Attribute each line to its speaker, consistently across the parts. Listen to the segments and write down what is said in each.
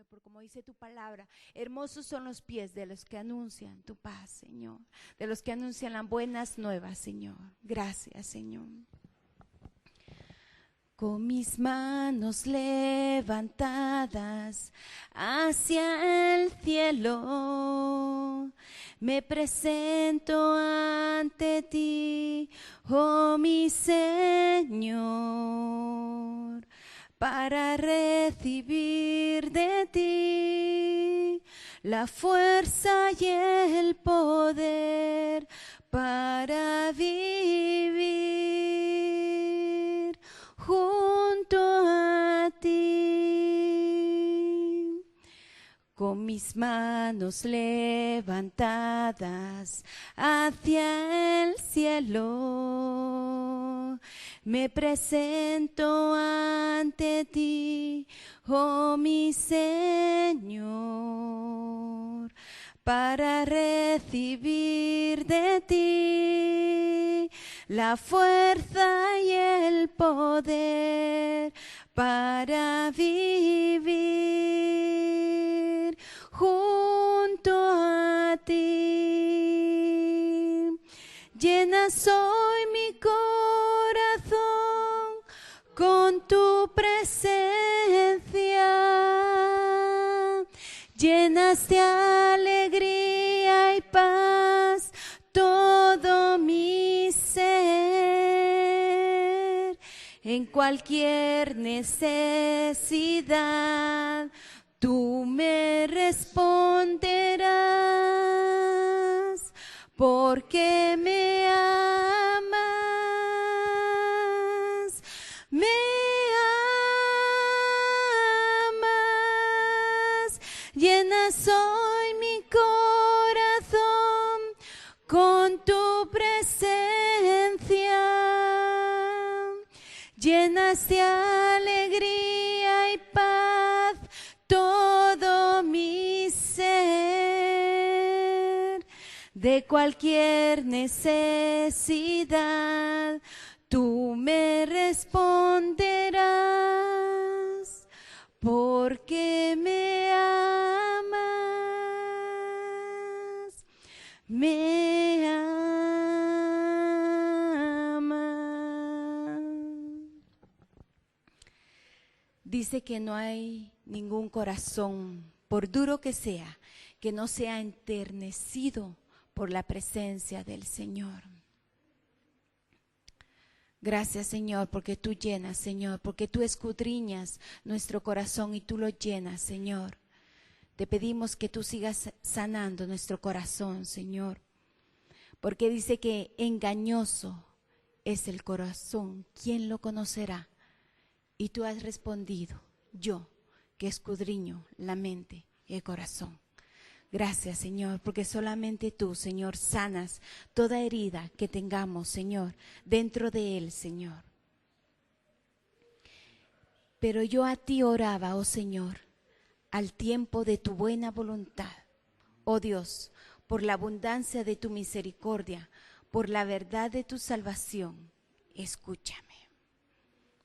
Speaker 1: Señor, por como dice tu palabra, hermosos son los pies de los que anuncian tu paz, Señor, de los que anuncian las buenas nuevas, Señor. Gracias, Señor. Con mis manos levantadas hacia el cielo, me presento ante ti, oh mi Señor, para recibir de ti la fuerza y el poder para vivir junto a ti. Con mis manos levantadas hacia el cielo, me presento ante ti, oh mi Señor, para recibir de ti la fuerza y el poder para vivir junto a ti. Llena hoy mi corazón con tu presencia, llenas de alegría y paz todo mi ser. En cualquier necesidad tú me responderás, porque me amas, me amas. Llenas hoy mi corazón con tu presencia, llenas de alegría y paz todo mi ser. De cualquier necesidad tú me responderás, porque me amas, me amas. Dice que no hay ningún corazón, por duro que sea, que no sea enternecido por la presencia del Señor. Gracias, Señor, porque tú llenas, Señor, porque tú escudriñas nuestro corazón y tú lo llenas, Señor. Te pedimos que tú sigas sanando nuestro corazón, Señor, porque dice que engañoso es el corazón, ¿quién lo conocerá? Y tú has respondido, yo, que escudriño la mente y el corazón. Gracias, Señor, porque solamente tú, Señor, sanas toda herida que tengamos, Señor, dentro de él, Señor. Pero yo a ti oraba, oh Señor, al tiempo de tu buena voluntad, oh Dios, por la abundancia de tu misericordia, por la verdad de tu salvación, escúchame.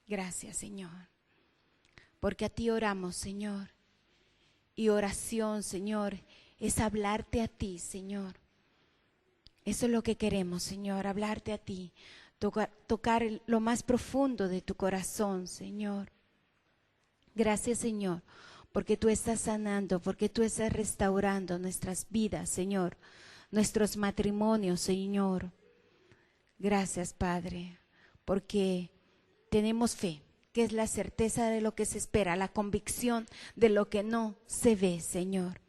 Speaker 1: Gracias, Señor, porque a ti oramos, Señor, y oración, Señor, es hablarte a ti, Señor. Eso es lo que queremos, Señor, hablarte a ti, tocar lo más profundo de tu corazón, Señor. Gracias, Señor, porque tú estás sanando, porque tú estás restaurando nuestras vidas, Señor, nuestros matrimonios, Señor. Gracias, Padre, porque tenemos fe, que es la certeza de lo que se espera, la convicción de lo que no se ve, Señor.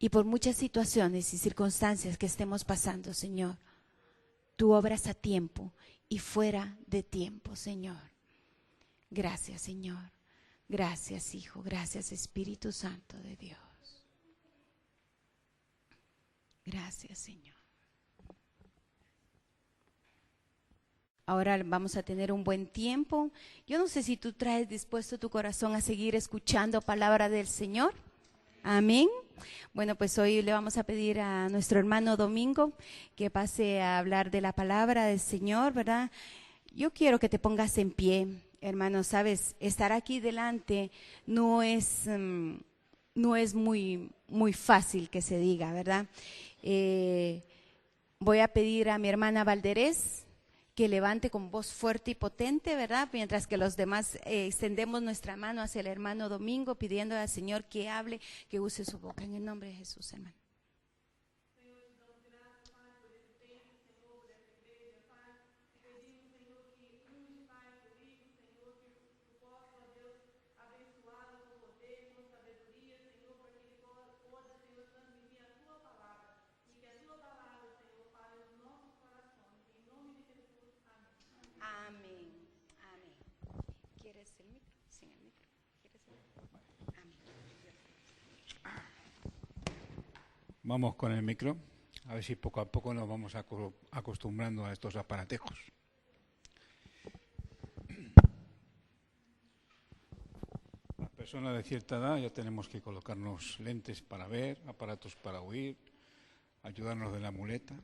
Speaker 1: Y por muchas situaciones y circunstancias que estemos pasando, Señor, tú obras a tiempo y fuera de tiempo, Señor. Gracias, Señor. Gracias, Hijo. Gracias, Espíritu Santo de Dios. Gracias, Señor. Ahora vamos a tener un buen tiempo. Yo no sé si tú traes dispuesto tu corazón a seguir escuchando palabra del Señor. Amén. Bueno, pues hoy le vamos a pedir a nuestro hermano Domingo que pase a hablar de la palabra del Señor, ¿verdad? Yo quiero que te pongas en pie hermano, sabes, estar aquí delante no es, no es muy fácil que se diga, ¿verdad? Voy a pedir a mi hermana Valderés que levante con voz fuerte y potente, ¿verdad? Mientras que los demás extendemos nuestra mano hacia el hermano Domingo, pidiendo al Señor que hable, que use su boca en el nombre de Jesús, hermano. Amén, amén. ¿Quieres el micro? Sin el micro. ¿Quieres el micro? Amén.
Speaker 2: Vamos con el micro, a ver si poco a poco nos vamos acostumbrando a estos aparatejos. Las personas de cierta edad ya tenemos que colocarnos lentes para ver, aparatos para oír, ayudarnos de la muleta.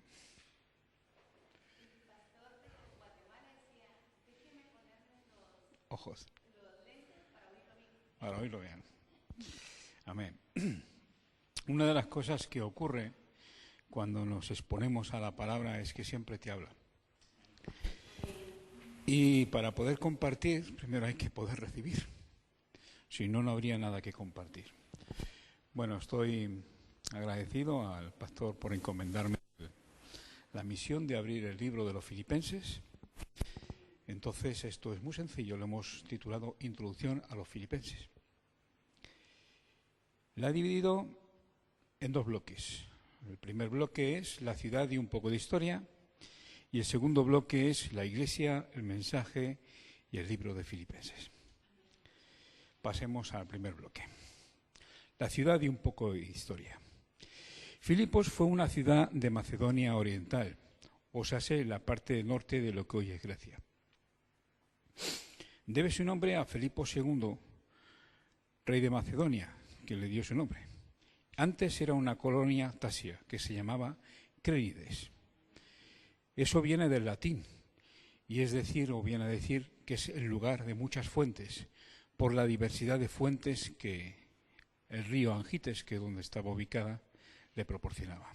Speaker 2: Ojos. Para oírlo bien. Amén. Una de las cosas que ocurre cuando nos exponemos a la palabra es que siempre te habla. Y para poder compartir, primero hay que poder recibir. Si no, no habría nada que compartir. Bueno, estoy agradecido al pastor por encomendarme la misión de abrir el libro de los Filipenses. Entonces, esto es muy sencillo, lo hemos titulado Introducción a los Filipenses. La he dividido en dos bloques. El primer bloque es la ciudad y un poco de historia, y el segundo bloque es la iglesia, el mensaje y el libro de Filipenses. Pasemos al primer bloque. La ciudad y un poco de historia. Filipos fue una ciudad de Macedonia Oriental, o sea, la parte norte de lo que hoy es Grecia. Debe su nombre a Filipo II, rey de Macedonia, que le dio su nombre. Antes era una colonia tasia que se llamaba Crénides. Eso viene del latín, y es decir, o viene a decir que es el lugar de muchas fuentes, por la diversidad de fuentes que el río Angites, que es donde estaba ubicada, le proporcionaba.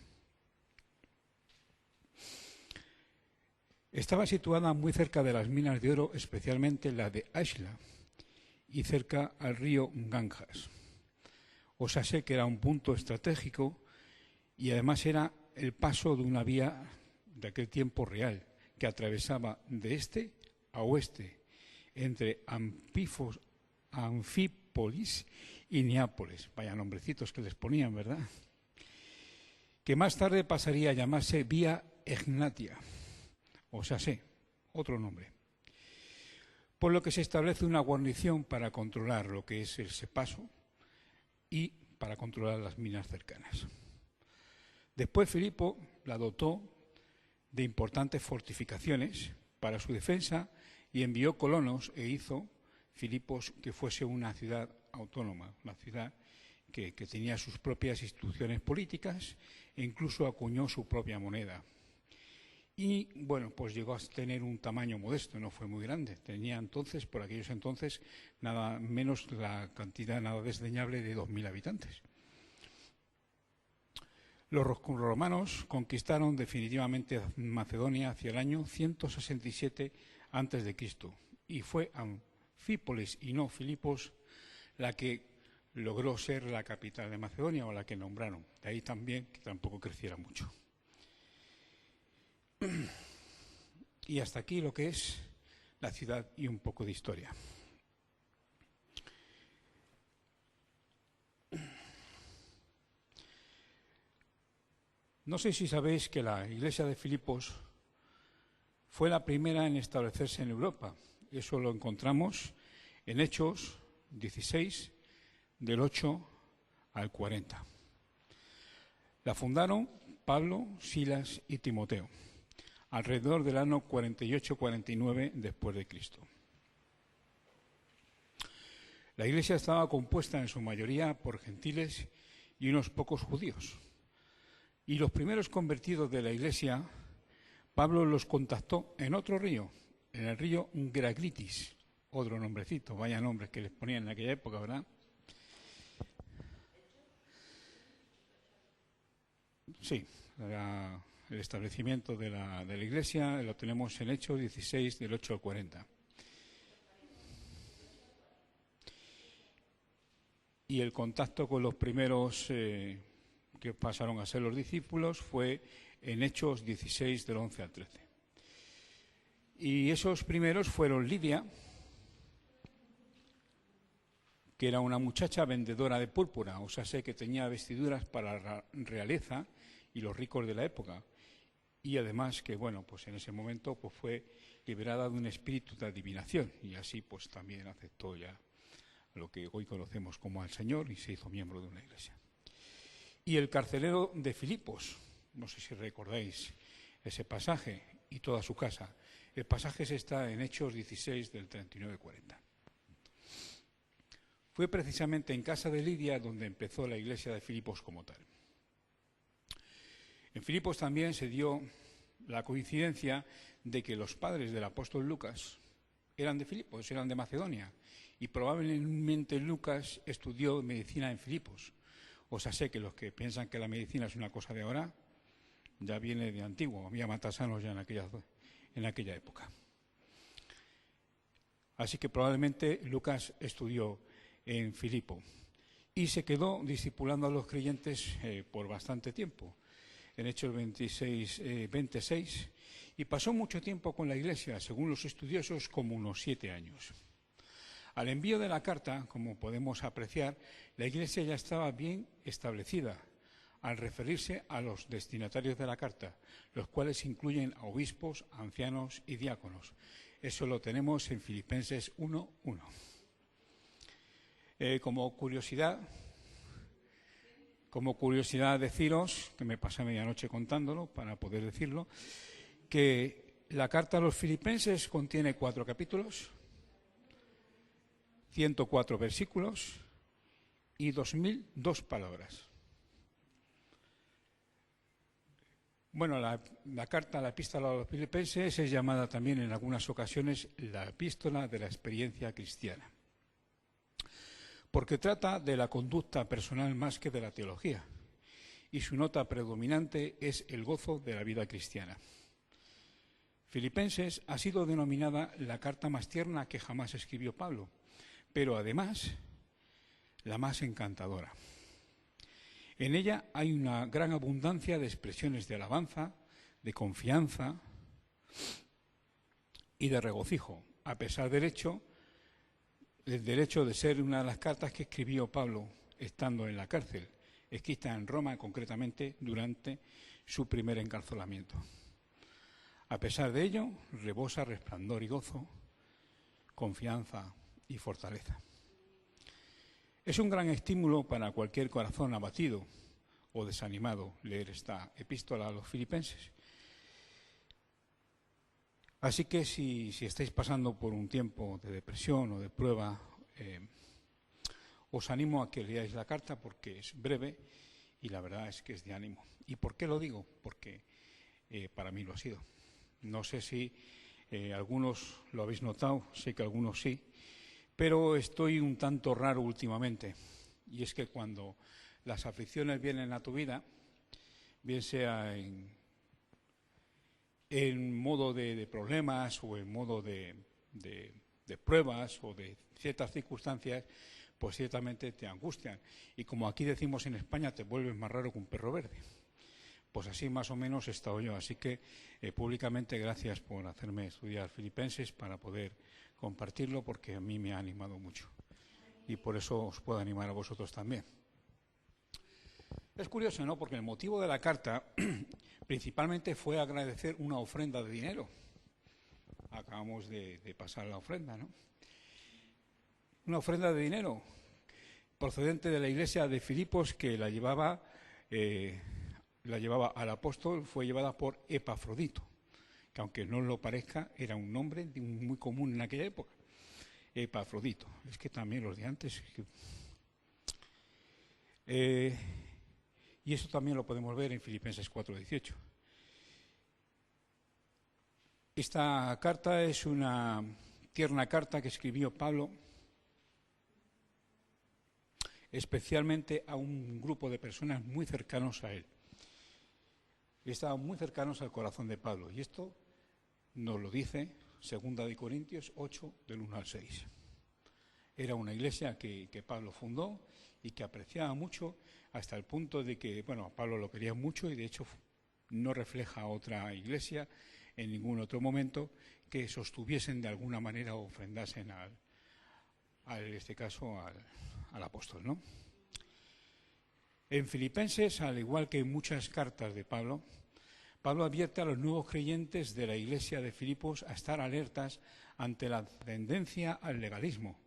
Speaker 2: Estaba situada muy cerca de las minas de oro, especialmente la de Ashla, y cerca al río Ganges. O sea, sé que era un punto estratégico y además era el paso de una vía de aquel tiempo real, que atravesaba de este a oeste, entre Anfípolis y Neápolis. Vaya nombrecitos que les ponían, ¿verdad? Que más tarde pasaría a llamarse Vía Egnatia, o sea, sé, otro nombre. Por lo que se establece una guarnición para controlar lo que es ese paso y para controlar las minas cercanas. Después Filipo la dotó de importantes fortificaciones para su defensa y envió colonos e hizo Filipos que fuese una ciudad autónoma, una ciudad que tenía sus propias instituciones políticas e incluso acuñó su propia moneda. Y, bueno, pues llegó a tener un tamaño modesto, no fue muy grande. Tenía entonces, por aquellos entonces, nada menos la cantidad nada desdeñable de 2.000 habitantes. Los romanos conquistaron definitivamente Macedonia hacia el año 167 a.C. y fue Anfípolis y no Filipos la que logró ser la capital de Macedonia o la que nombraron. De ahí también que tampoco creciera mucho. Y hasta aquí lo que es la ciudad y un poco de historia. No sé si sabéis que la iglesia de Filipos fue la primera en establecerse en Europa. Eso lo encontramos en Hechos 16, del 8 al 40. La fundaron Pablo, Silas y Timoteo, alrededor del año 48-49 después de Cristo. La iglesia estaba compuesta en su mayoría por gentiles y unos pocos judíos. Y los primeros convertidos de la iglesia, Pablo los contactó en otro río, en el río Graglitis, otro nombrecito, vaya nombres que les ponían en aquella época, ¿verdad? Sí, el establecimiento de la iglesia lo tenemos en Hechos 16, del 8 al 40. Y el contacto con los primeros que pasaron a ser los discípulos fue en Hechos 16, del 11 al 13. Y esos primeros fueron Lidia, que era una muchacha vendedora de púrpura, o sea, sé que tenía vestiduras para la realeza y los ricos de la época. Y además que, bueno, pues en ese momento pues fue liberada de un espíritu de adivinación y así pues también aceptó ya lo que hoy conocemos como al Señor y se hizo miembro de una iglesia. Y el carcelero de Filipos, no sé si recordáis ese pasaje, y toda su casa. El pasaje está en Hechos 16, del 39 al 40. Fue precisamente en casa de Lidia donde empezó la iglesia de Filipos como tal. En Filipos también se dio la coincidencia de que los padres del apóstol Lucas eran de Filipos, eran de Macedonia, y probablemente Lucas estudió medicina en Filipos. O sea, sé que los que piensan que la medicina es una cosa de ahora, ya viene de antiguo, había matasanos ya en aquella época. Así que probablemente Lucas estudió en Filipo y se quedó discipulando a los creyentes por bastante tiempo, en Hechos 26, y pasó mucho tiempo con la iglesia, según los estudiosos, como unos 7 años. Al envío de la carta, como podemos apreciar, la iglesia ya estaba bien establecida al referirse a los destinatarios de la carta, los cuales incluyen a obispos, ancianos y diáconos. Eso lo tenemos en Filipenses 1:1. Como curiosidad deciros, que me pasé medianoche contándolo para poder decirlo, que la carta a los filipenses contiene 4 capítulos, 104 versículos y 2002 palabras. Bueno, la carta, la epístola a los filipenses es llamada también en algunas ocasiones la epístola de la experiencia cristiana, porque trata de la conducta personal más que de la teología, y su nota predominante es el gozo de la vida cristiana. Filipenses ha sido denominada la carta más tierna que jamás escribió Pablo, pero además la más encantadora. En ella hay una gran abundancia de expresiones de alabanza, de confianza y de regocijo, a pesar del hecho de ser una de las cartas que escribió Pablo estando en la cárcel, escrita en Roma concretamente durante su primer encarcelamiento. A pesar de ello, rebosa resplandor y gozo, confianza y fortaleza. Es un gran estímulo para cualquier corazón abatido o desanimado leer esta epístola a los filipenses. Así que si estáis pasando por un tiempo de depresión o de prueba, os animo a que leáis la carta porque es breve y la verdad es que es de ánimo. ¿Y por qué lo digo? Porque para mí lo ha sido. No sé si algunos lo habéis notado, sé que algunos sí, pero estoy un tanto raro últimamente. Y es que cuando las aflicciones vienen a tu vida, bien sea en modo de problemas o en modo de pruebas o de ciertas circunstancias, pues ciertamente te angustian. Y como aquí decimos en España, te vuelves más raro que un perro verde. Pues así más o menos he estado yo. Así que públicamente gracias por hacerme estudiar Filipenses para poder compartirlo, porque a mí me ha animado mucho. Y por eso os puedo animar a vosotros también. Es curioso, ¿no? Porque el motivo de la carta principalmente fue agradecer una ofrenda de dinero. Acabamos de pasar la ofrenda, ¿no? Una ofrenda de dinero procedente de la iglesia de Filipos que la llevaba al apóstol, fue llevada por Epafrodito, que aunque no lo parezca, era un nombre muy común en aquella época. Epafrodito. Es que también los de antes. Y eso también lo podemos ver en Filipenses 4:18. Esta carta es una tierna carta que escribió Pablo, especialmente a un grupo de personas muy cercanos a él. Estaban muy cercanos al corazón de Pablo, y esto nos lo dice 2 Corintios 8, del 1 al 6. Era una iglesia que Pablo fundó y que apreciaba mucho, hasta el punto de que, a Pablo lo quería mucho, y de hecho no refleja otra iglesia en ningún otro momento que sostuviesen de alguna manera o ofrendasen en este caso al apóstol, ¿no? En Filipenses, al igual que en muchas cartas de Pablo, Pablo advierte a los nuevos creyentes de la iglesia de Filipos a estar alertas ante la tendencia al legalismo.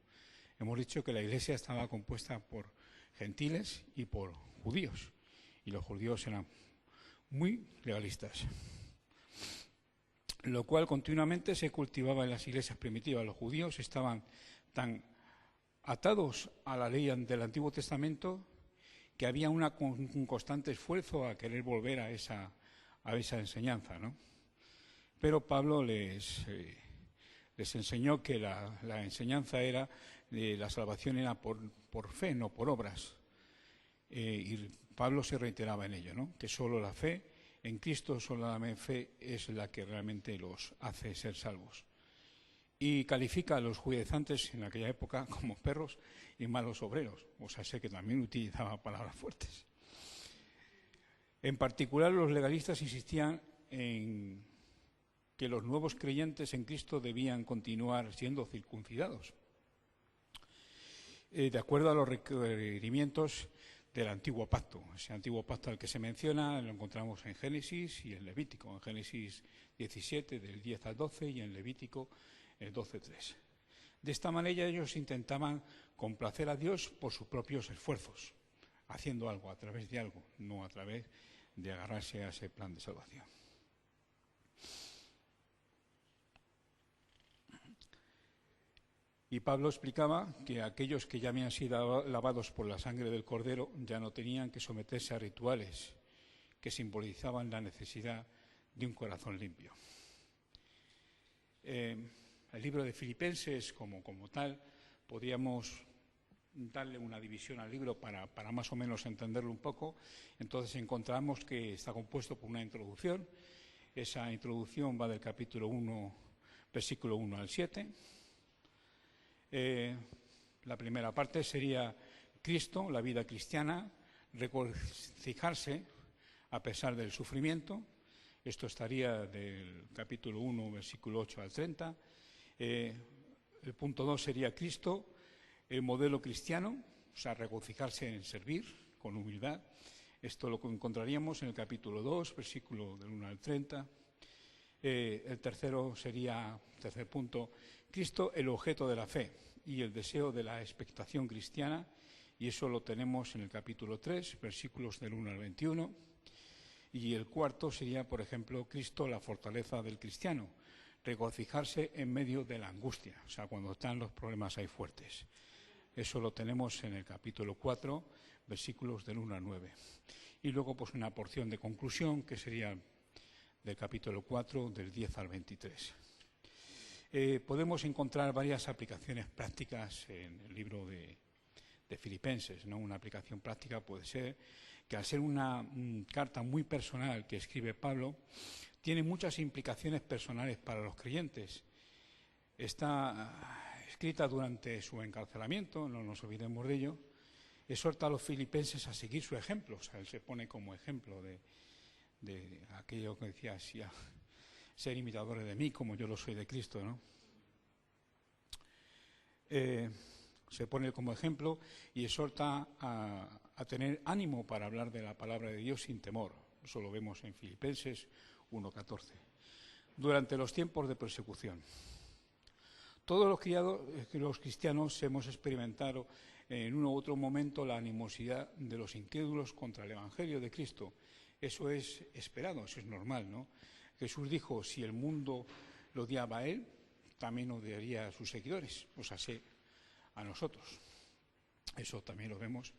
Speaker 2: Hemos dicho que la iglesia estaba compuesta por gentiles y por judíos, y los judíos eran muy legalistas, lo cual continuamente se cultivaba en las iglesias primitivas. Los judíos estaban tan atados a la ley del Antiguo Testamento que había un constante esfuerzo a querer volver a esa enseñanza, ¿no? Pero Pablo les enseñó que la enseñanza era, la salvación era por fe, no por obras. Y Pablo se reiteraba en ello, ¿no? Que solo la fe en Cristo, solo la fe es la que realmente los hace ser salvos. Y califica a los judaizantes en aquella época como perros y malos obreros. O sea, sé que también utilizaba palabras fuertes. En particular, los legalistas insistían en que los nuevos creyentes en Cristo debían continuar siendo circuncidados, de acuerdo a los requerimientos del Antiguo Pacto. Ese Antiguo Pacto al que se menciona lo encontramos en Génesis y en Levítico. En Génesis 17, del 10 al 12, y en Levítico el 12:3. De esta manera ellos intentaban complacer a Dios por sus propios esfuerzos, haciendo algo, a través de algo, no a través de agarrarse a ese plan de salvación. Y Pablo explicaba que aquellos que ya habían sido lavados por la sangre del Cordero ya no tenían que someterse a rituales que simbolizaban la necesidad de un corazón limpio. El libro de Filipenses, como tal, podríamos darle una división al libro para más o menos entenderlo un poco. Entonces encontramos que está compuesto por una introducción. Esa introducción va del capítulo 1, versículo 1 al 7. La primera parte sería Cristo, la vida cristiana, regocijarse a pesar del sufrimiento. Esto estaría del capítulo 1, versículo 8 al 30. El punto 2 sería Cristo, el modelo cristiano, o sea, regocijarse en servir con humildad. Esto lo encontraríamos en el capítulo 2, versículo del 1 al 30. El tercer punto, Cristo, el objeto de la fe y el deseo de la expectación cristiana, y eso lo tenemos en el capítulo 3, versículos del 1 al 21. Y el cuarto sería, por ejemplo, Cristo, la fortaleza del cristiano, regocijarse en medio de la angustia, o sea, cuando están los problemas ahí fuertes. Eso lo tenemos en el capítulo 4, versículos del 1 al 9. Y luego, pues, una porción de conclusión, que sería del capítulo 4, del 10 al 23. Podemos encontrar varias aplicaciones prácticas en el libro de Filipenses, ¿no? Una aplicación práctica puede ser que, al ser una carta muy personal que escribe Pablo, tiene muchas implicaciones personales para los creyentes. Está escrita durante su encarcelamiento, no nos olvidemos de ello. Exhorta a los filipenses a seguir su ejemplo. O sea, él se pone como ejemplo de aquello que decía, ser imitadores de mí como yo lo soy de Cristo, ¿no? Se pone como ejemplo y exhorta a tener ánimo para hablar de la palabra de Dios sin temor. Eso lo vemos en Filipenses 1:14. Durante los tiempos de persecución. Todos los cristianos hemos experimentado en uno u otro momento la animosidad de los incrédulos contra el Evangelio de Cristo. Eso es esperado, eso es normal, ¿no? Jesús dijo, si el mundo lo odiaba a él, también odiaría a sus seguidores, o sea, a nosotros. Eso también lo vemos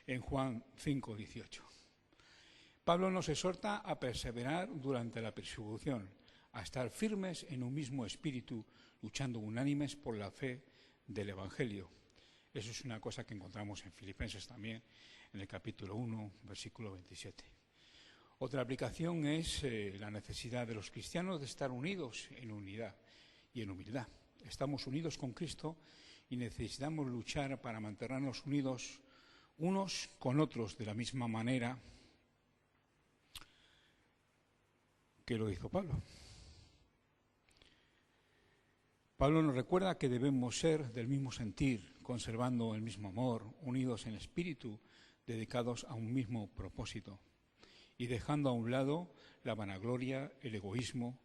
Speaker 2: en Juan 5:18. Pablo nos exhorta a perseverar durante la persecución, a estar firmes en un mismo espíritu, luchando unánimes por la fe del Evangelio. Eso es una cosa que encontramos en Filipenses también, en el capítulo 1, versículo 27. Otra aplicación es la necesidad de los cristianos de estar unidos en unidad y en humildad. Estamos unidos con Cristo y necesitamos luchar para mantenernos unidos unos con otros de la misma manera que lo hizo Pablo. Pablo nos recuerda que debemos ser del mismo sentir, conservando el mismo amor, unidos en espíritu, dedicados a un mismo propósito y dejando a un lado la vanagloria, el egoísmo,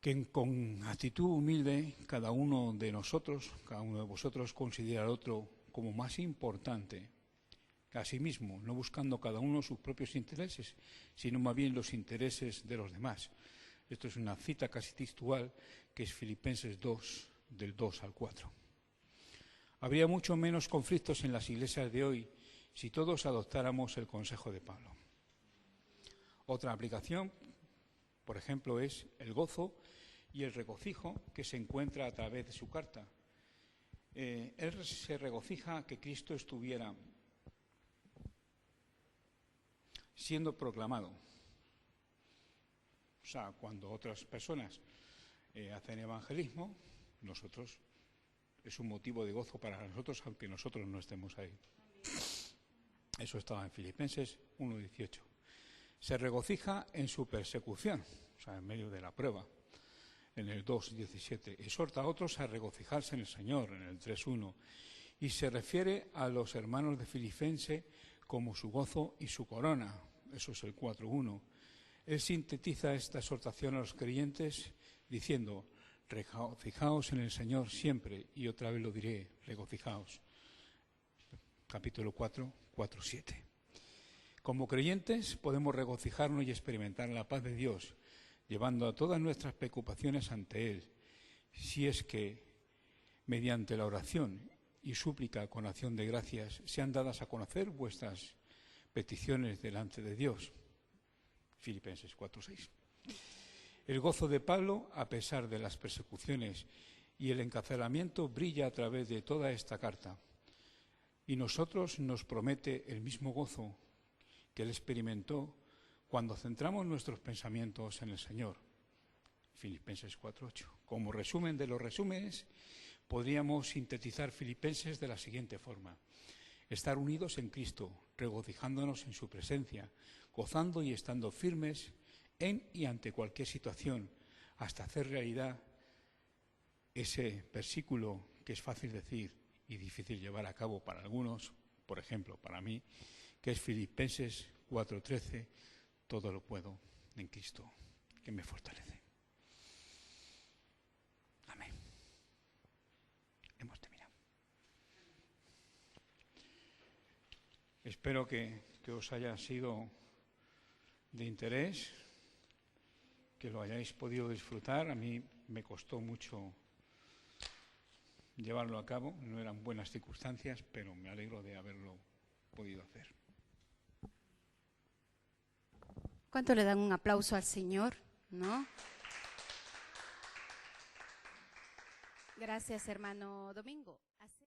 Speaker 2: que con actitud humilde cada uno de nosotros, cada uno de vosotros considera al otro como más importante que a sí mismo, no buscando cada uno sus propios intereses, sino más bien los intereses de los demás. Esto es una cita casi textual que es Filipenses 2, del 2 al 4. Habría mucho menos conflictos en las iglesias de hoy si todos adoptáramos el consejo de Pablo. Otra aplicación, por ejemplo, es el gozo y el regocijo que se encuentra a través de su carta. Él se regocija que Cristo estuviera siendo proclamado. O sea, cuando otras personas hacen evangelismo, nosotros es un motivo de gozo para nosotros, aunque nosotros no estemos ahí. Eso estaba en Filipenses 1:18. Se regocija en su persecución, o sea, en medio de la prueba, en el 2:17. Exhorta a otros a regocijarse en el Señor, en el 3:1. Y se refiere a los hermanos de Filipenses como su gozo y su corona. Eso es el 4:1. Él sintetiza esta exhortación a los creyentes diciendo: regocijaos en el Señor siempre, y otra vez lo diré, regocijaos. Capítulo 4, 4:7. Como creyentes podemos regocijarnos y experimentar la paz de Dios, llevando a todas nuestras preocupaciones ante Él, si es que mediante la oración y súplica con acción de gracias sean dadas a conocer vuestras peticiones delante de Dios. Filipenses 4:6. El gozo de Pablo, a pesar de las persecuciones y el encarcelamiento, brilla a través de toda esta carta. Y nosotros nos promete el mismo gozo que él experimentó cuando centramos nuestros pensamientos en el Señor. Filipenses 4:8. Como resumen de los resúmenes, podríamos sintetizar Filipenses de la siguiente forma: estar unidos en Cristo, regocijándonos en su presencia, gozando y estando firmes en y ante cualquier situación, hasta hacer realidad ese versículo que es fácil decir y difícil llevar a cabo para algunos, por ejemplo, para mí, que es Filipenses 4:13, todo lo puedo en Cristo, que me fortalece. Amén. Hemos terminado. Espero que os haya sido de interés, que lo hayáis podido disfrutar. A mí me costó mucho llevarlo a cabo, no eran buenas circunstancias, pero me alegro de haberlo podido hacer.
Speaker 1: ¿Cuánto le dan un aplauso al Señor? ¿No? Gracias, hermano Domingo.